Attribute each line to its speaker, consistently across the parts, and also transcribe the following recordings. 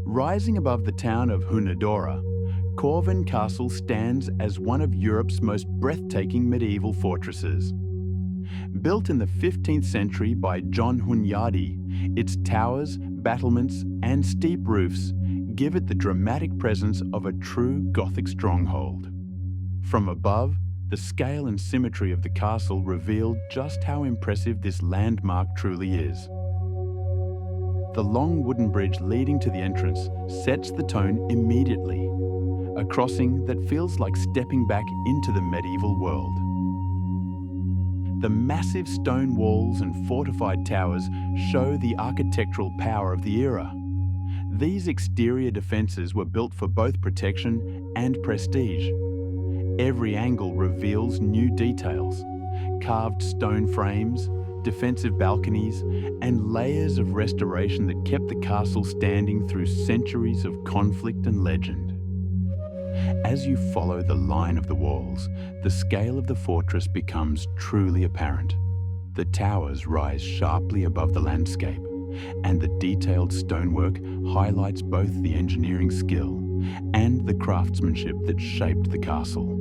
Speaker 1: Rising above the town of Hunadora, Corvin Castle stands as one of Europe's most breathtaking medieval fortresses. Built in the 15th century by John Hunyadi, its towers, battlements, and steep roofs give it the dramatic presence of a true Gothic stronghold. From above, the scale and symmetry of the castle reveal just how impressive this landmark truly is. The long wooden bridge leading to the entrance sets the tone immediately, a crossing that feels like stepping back into the medieval world. The massive stone walls and fortified towers show the architectural power of the era. These exterior defences were built for both protection and prestige. Every angle reveals new details: carved stone frames, defensive balconies, and layers of restoration that kept the castle standing through centuries of conflict and legend. As you follow the line of the walls, the scale of the fortress becomes truly apparent. The towers rise sharply above the landscape, and the detailed stonework highlights both the engineering skill and the craftsmanship that shaped the castle.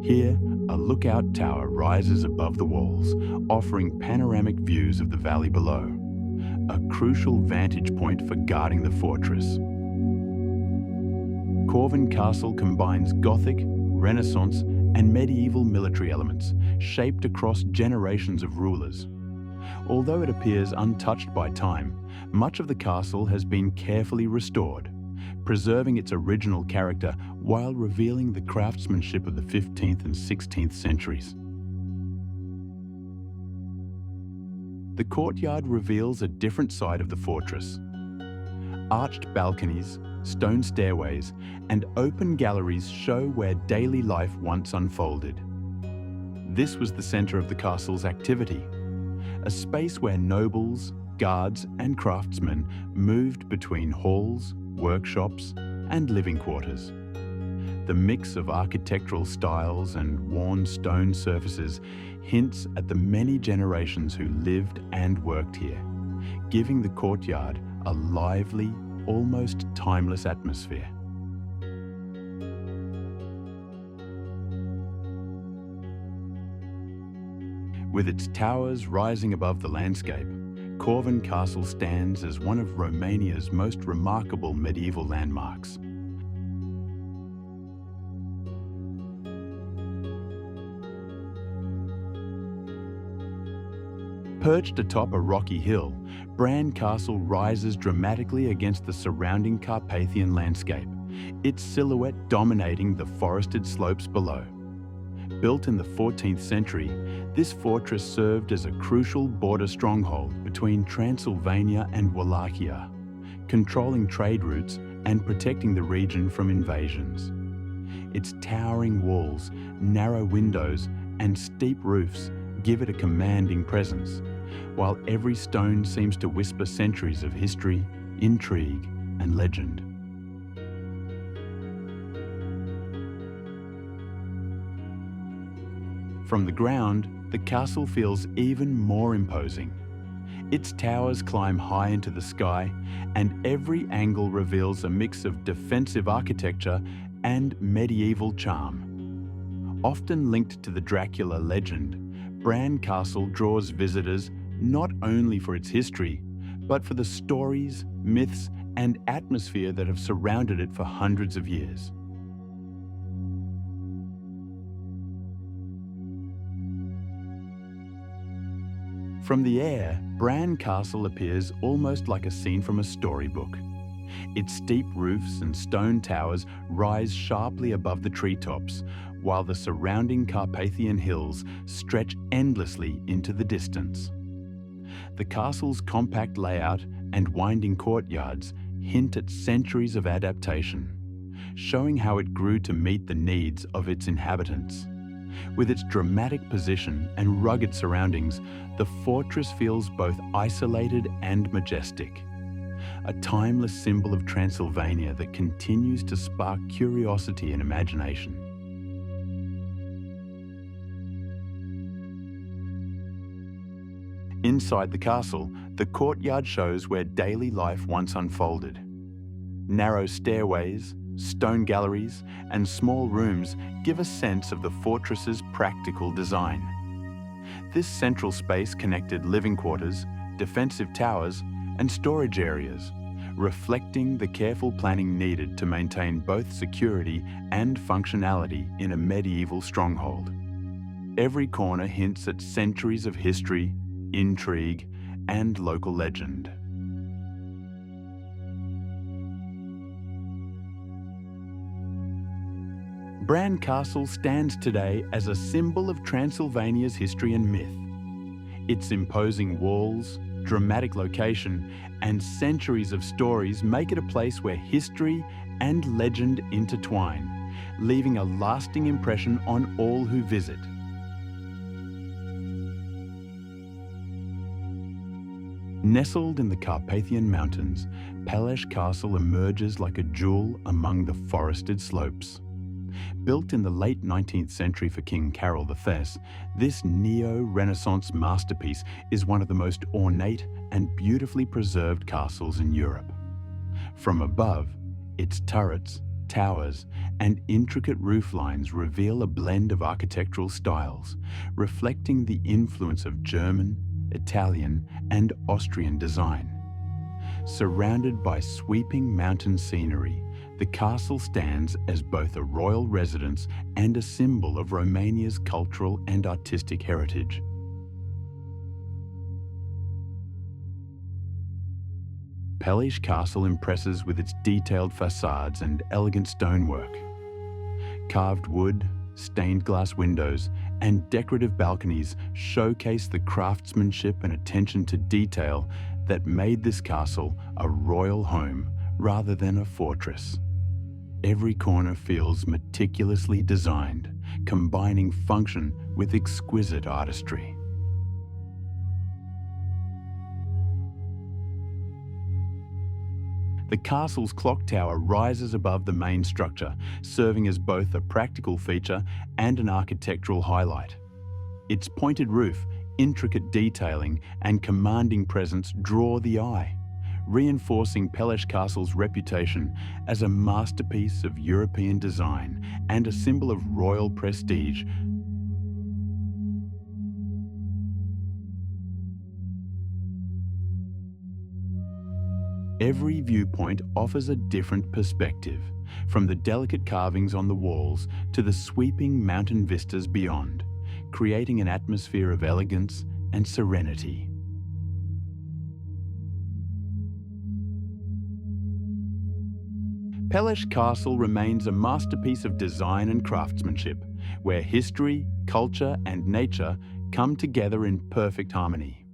Speaker 1: Here, a lookout tower rises above the walls, offering panoramic views of the valley below, a crucial vantage point for guarding the fortress. Corvin Castle combines Gothic, Renaissance, and medieval military elements, shaped across generations of rulers. Although it appears untouched by time, much of the castle has been carefully restored, preserving its original character while revealing the craftsmanship of the 15th and 16th centuries. The courtyard reveals a different side of the fortress. Arched balconies, stone stairways, and open galleries show where daily life once unfolded. This was the center of the castle's activity, a space where nobles, guards, and craftsmen moved between halls, workshops, and living quarters. The mix of architectural styles and worn stone surfaces hints at the many generations who lived and worked here, giving the courtyard a lively, almost timeless atmosphere. With its towers rising above the landscape, Corvin Castle stands as one of Romania's most remarkable medieval landmarks. Perched atop a rocky hill, Bran Castle rises dramatically against the surrounding Carpathian landscape, its silhouette dominating the forested slopes below. Built in the 14th century, this fortress served as a crucial border stronghold between Transylvania and Wallachia, controlling trade routes and protecting the region from invasions. Its towering walls, narrow windows, and steep roofs give it a commanding presence, while every stone seems to whisper centuries of history, intrigue, and legend. From the ground, the castle feels even more imposing. Its towers climb high into the sky, and every angle reveals a mix of defensive architecture and medieval charm. Often linked to the Dracula legend, Bran Castle draws visitors not only for its history, but for the stories, myths, and atmosphere that have surrounded it for hundreds of years. From the air, Bran Castle appears almost like a scene from a storybook. Its steep roofs and stone towers rise sharply above the treetops, while the surrounding Carpathian hills stretch endlessly into the distance. The castle's compact layout and winding courtyards hint at centuries of adaptation, showing how it grew to meet the needs of its inhabitants. With its dramatic position and rugged surroundings, the fortress feels both isolated and majestic, a timeless symbol of Transylvania that continues to spark curiosity and imagination. Inside the castle, the courtyard shows where daily life once unfolded. Narrow stairways, stone galleries, and small rooms give a sense of the fortress's practical design. This central space connected living quarters, defensive towers, and storage areas, reflecting the careful planning needed to maintain both security and functionality in a medieval stronghold. Every corner hints at centuries of history, intrigue, and local legend. Bran Castle stands today as a symbol of Transylvania's history and myth. Its imposing walls, dramatic location, and centuries of stories make it a place where history and legend intertwine, leaving a lasting impression on all who visit. Nestled in the Carpathian mountains, Peleș Castle emerges like a jewel among the forested slopes. Built in the late 19th century for King Carol I, this neo-Renaissance masterpiece is one of the most ornate and beautifully preserved castles in Europe. From above, its turrets, towers, and intricate roof lines reveal a blend of architectural styles, reflecting the influence of German, Italian, and Austrian design. Surrounded by sweeping mountain scenery, the castle stands as both a royal residence and a symbol of Romania's cultural and artistic heritage. Peles Castle impresses with its detailed facades and elegant stonework. Carved wood, stained glass windows, and decorative balconies showcase the craftsmanship and attention to detail that made this castle a royal home rather than a fortress. Every corner feels meticulously designed, combining function with exquisite artistry. The castle's clock tower rises above the main structure, serving as both a practical feature and an architectural highlight. Its pointed roof, intricate detailing, and commanding presence draw the eye, reinforcing Peles Castle's reputation as a masterpiece of European design and a symbol of royal prestige. Every viewpoint offers a different perspective, from the delicate carvings on the walls to the sweeping mountain vistas beyond, creating an atmosphere of elegance and serenity. Peleș Castle remains a masterpiece of design and craftsmanship, where history, culture, and nature come together in perfect harmony.